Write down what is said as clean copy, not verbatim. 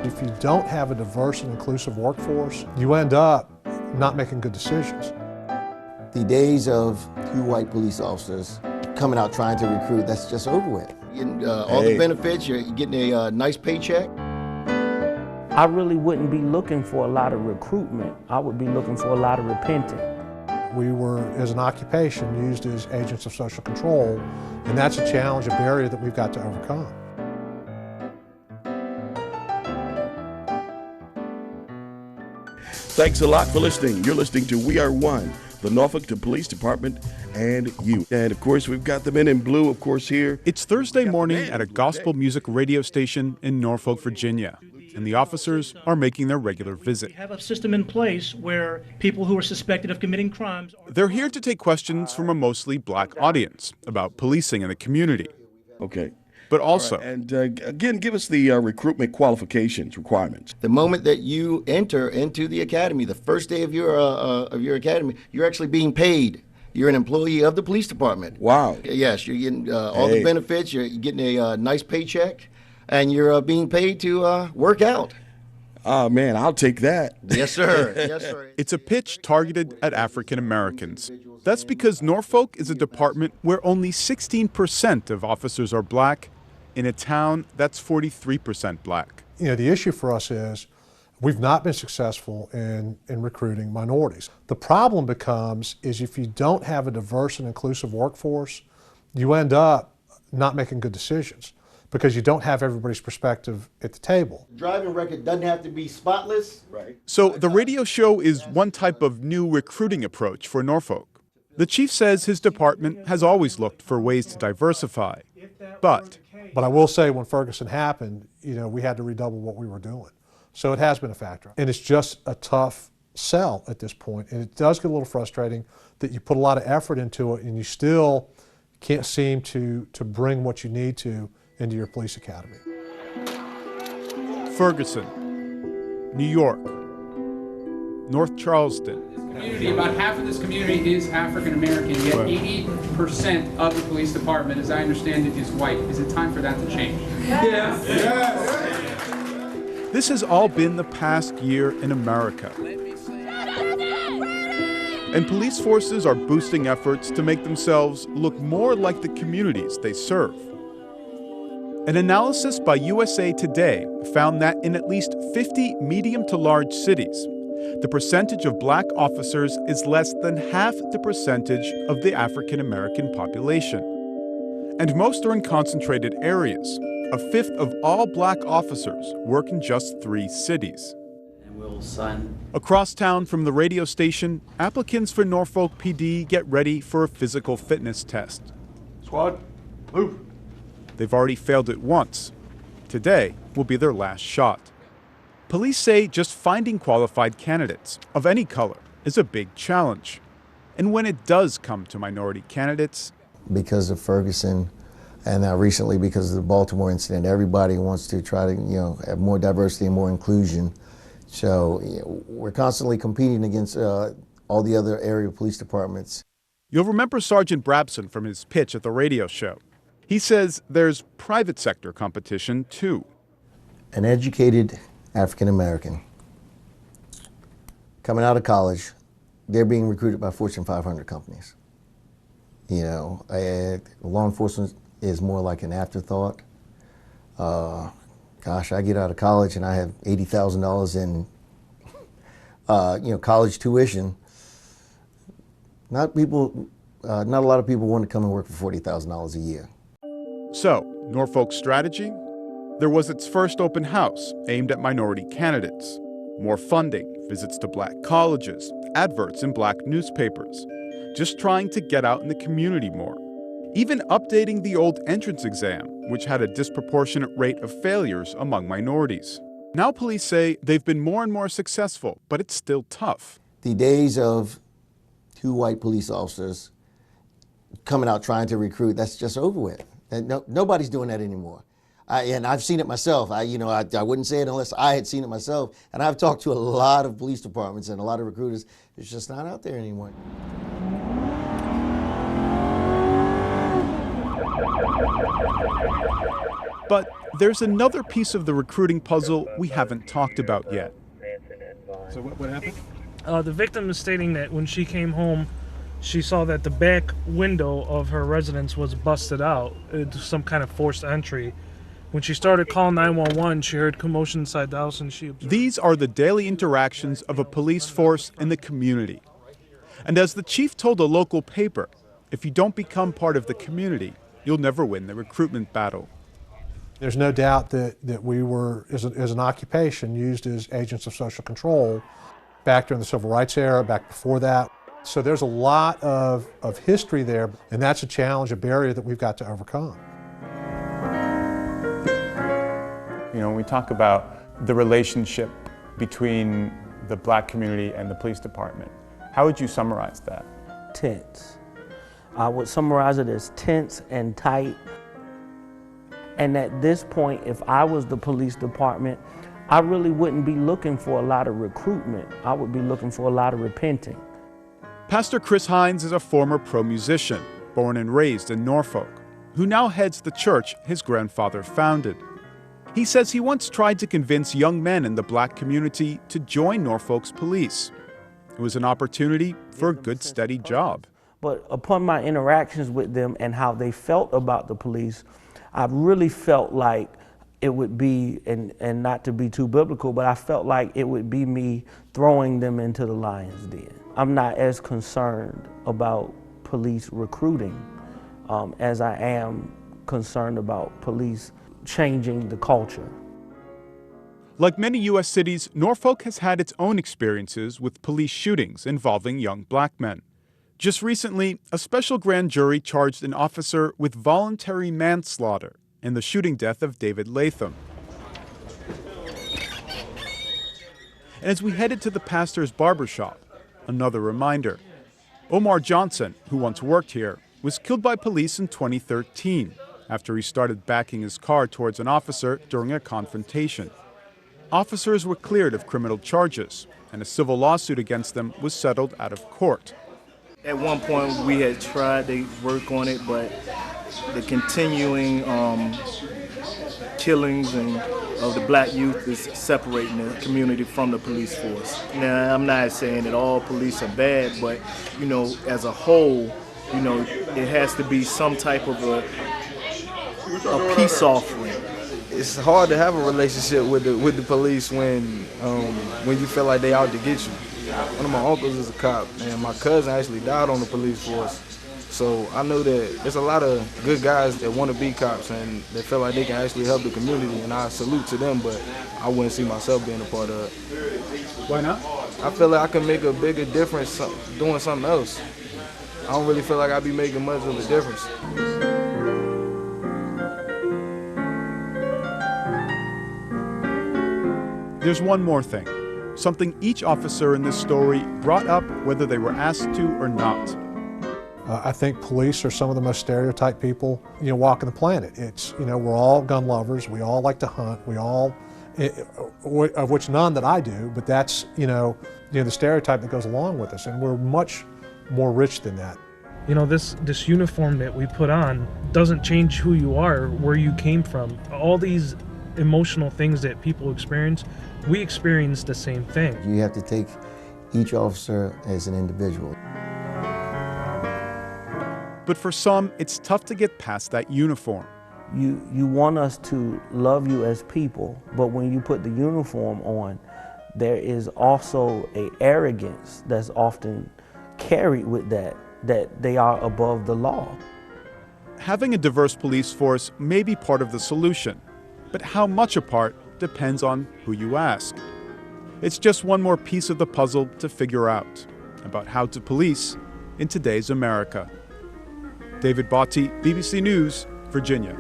If you don't have a diverse and inclusive workforce, you end up not making good decisions. The days of 2 white police officers coming out trying to recruit, that's just over with. You're getting all the benefits, you're getting a nice paycheck. I really wouldn't be looking for a lot of recruitment. I would be looking for a lot of repenting. We were, as an occupation, used as agents of social control, and that's a challenge, a barrier that we've got to overcome. Thanks a lot for listening. You're listening to We Are One, the Norfolk Police Department and you. And of course, we've got the men in blue, of course, here. It's Thursday morning at a gospel music radio station in Norfolk, Virginia, and the officers are making their regular visit. We have a system in place where people who are suspected of committing crimes... They're here to take questions from a mostly black audience about policing in the community. Okay. But also... Right. And again, give us the recruitment qualifications, requirements. The moment that you enter into the academy, the first day of your academy, you're actually being paid. You're an employee of the police department. Wow. Yes, you're getting all the benefits, you're getting a nice paycheck, and you're being paid to work out. Oh, man, I'll take that. Yes, sir. Yes, sir. It's a pitch targeted at African Americans. That's because Norfolk is a department where only 16% of officers are black, in a town that's 43% black. You know, the issue for us is we've not been successful in recruiting minorities. The problem becomes is if you don't have a diverse and inclusive workforce, you end up not making good decisions because you don't have everybody's perspective at the table. Driving record doesn't have to be spotless. Right. So the radio show is one type of new recruiting approach for Norfolk. The chief says his department has always looked for ways to diversify, but I will say when Ferguson happened, you know, we had to redouble what we were doing. So it has been a factor. And it's just a tough sell at this point. And it does get a little frustrating that you put a lot of effort into it and you still can't seem to bring what you need to into your police academy. Ferguson, New York, North Charleston. Community, about half of this community is African American, yet 80% of the police department, as I understand it, is white. Is it time for that to change? Yes. Yes. This has all been the past year in America. And police forces are boosting efforts to make themselves look more like the communities they serve. An analysis by USA Today found that in at least 50 medium to large cities, the percentage of black officers is less than half the percentage of the African American population. And most are in concentrated areas. A fifth of all black officers work in just 3 cities. Across town from the radio station, applicants for Norfolk PD get ready for a physical fitness test. Squad, move. They've already failed it once. Today will be their last shot. Police say just finding qualified candidates of any color is a big challenge. And when it does come to minority candidates... Because of Ferguson and now recently because of the Baltimore incident, everybody wants to try to have more diversity and more inclusion. So we're constantly competing against all the other area police departments. You'll remember Sergeant Brabson from his pitch at the radio show. He says there's private sector competition too. An educated African American coming out of college, they're being recruited by Fortune 500 companies. You know, law enforcement is more like an afterthought. Gosh, I get out of college and I have $80,000 in, college tuition. Not a lot of people want to come and work for $40,000 a year. So, Norfolk's strategy? There was its first open house aimed at minority candidates. More funding, visits to black colleges, adverts in black newspapers. Just trying to get out in the community more. Even updating the old entrance exam, which had a disproportionate rate of failures among minorities. Now police say they've been more and more successful, but it's still tough. The days of 2 white police officers coming out trying to recruit, that's just over with. And nobody's doing that anymore. And I've seen it myself. I wouldn't say it unless I had seen it myself. And I've talked to a lot of police departments and a lot of recruiters. It's just not out there anymore. But there's another piece of the recruiting puzzle we haven't talked about yet. So what happened? The victim is stating that when she came home, she saw that the back window of her residence was busted out. It was some kind of forced entry. When she started calling 911, she heard commotion inside the house and she observed. These are the daily interactions of a police force in the community. And as the chief told a local paper, if you don't become part of the community, you'll never win the recruitment battle. There's no doubt that we were, as an occupation, used as agents of social control back during the Civil Rights era, back before that. So there's a lot of history there, and that's a challenge, a barrier that we've got to overcome. You know, when we talk about the relationship between the black community and the police department, how would you summarize that? Tense. I would summarize it as tense and tight. And at this point, if I was the police department, I really wouldn't be looking for a lot of recruitment. I would be looking for a lot of repenting. Pastor Chris Hines is a former pro musician, born and raised in Norfolk, who now heads the church his grandfather founded. He says he once tried to convince young men in the black community to join Norfolk's police. It was an opportunity for a good, steady job. But upon my interactions with them and how they felt about the police, I really felt like it would be, and not to be too biblical, but I felt like it would be me throwing them into the lion's den. I'm not as concerned about police recruiting as I am concerned about police changing the culture. Like many U.S. cities, Norfolk has had its own experiences with police shootings involving young black men. Just recently, a special grand jury charged an officer with voluntary manslaughter in the shooting death of David Latham. And as we headed to the pastor's barbershop, another reminder. Omar Johnson, who once worked here, was killed by police in 2013 after he started backing his car towards an officer during a confrontation. Officers were cleared of criminal charges, and a civil lawsuit against them was settled out of court. At one point, we had tried to work on it, but the continuing killings of the black youth is separating the community from the police force. Now, I'm not saying that all police are bad, but, you know, as a whole, you know, it has to be some type of a peace offering. It's hard to have a relationship with the police when you feel like they out to get you. One of my uncles is a cop, and my cousin actually died on the police force. So I know that there's a lot of good guys that want to be cops and that feel like they can actually help the community, and I salute to them, but I wouldn't see myself being a part of it. Why not? I feel like I can make a bigger difference doing something else. I don't really feel like I'd be making much of a difference. There's one more thing, something each officer in this story brought up whether they were asked to or not. I think police are some of the most stereotyped people, walking the planet. It's, we're all gun lovers, we all like to hunt, we all, of which none that I do, but that's, the stereotype that goes along with us, and we're much more rich than that. This uniform that we put on doesn't change who you are, where you came from. All these emotional things that people experience, we experience the same thing. You have to take each officer as an individual. But for some, it's tough to get past that uniform. You want us to love you as people, but when you put the uniform on, there is also an arrogance that's often carried with that they are above the law. Having a diverse police force may be part of the solution, but how much a part depends on who you ask. It's just one more piece of the puzzle to figure out about how to police in today's America. David Botti, BBC News, Virginia.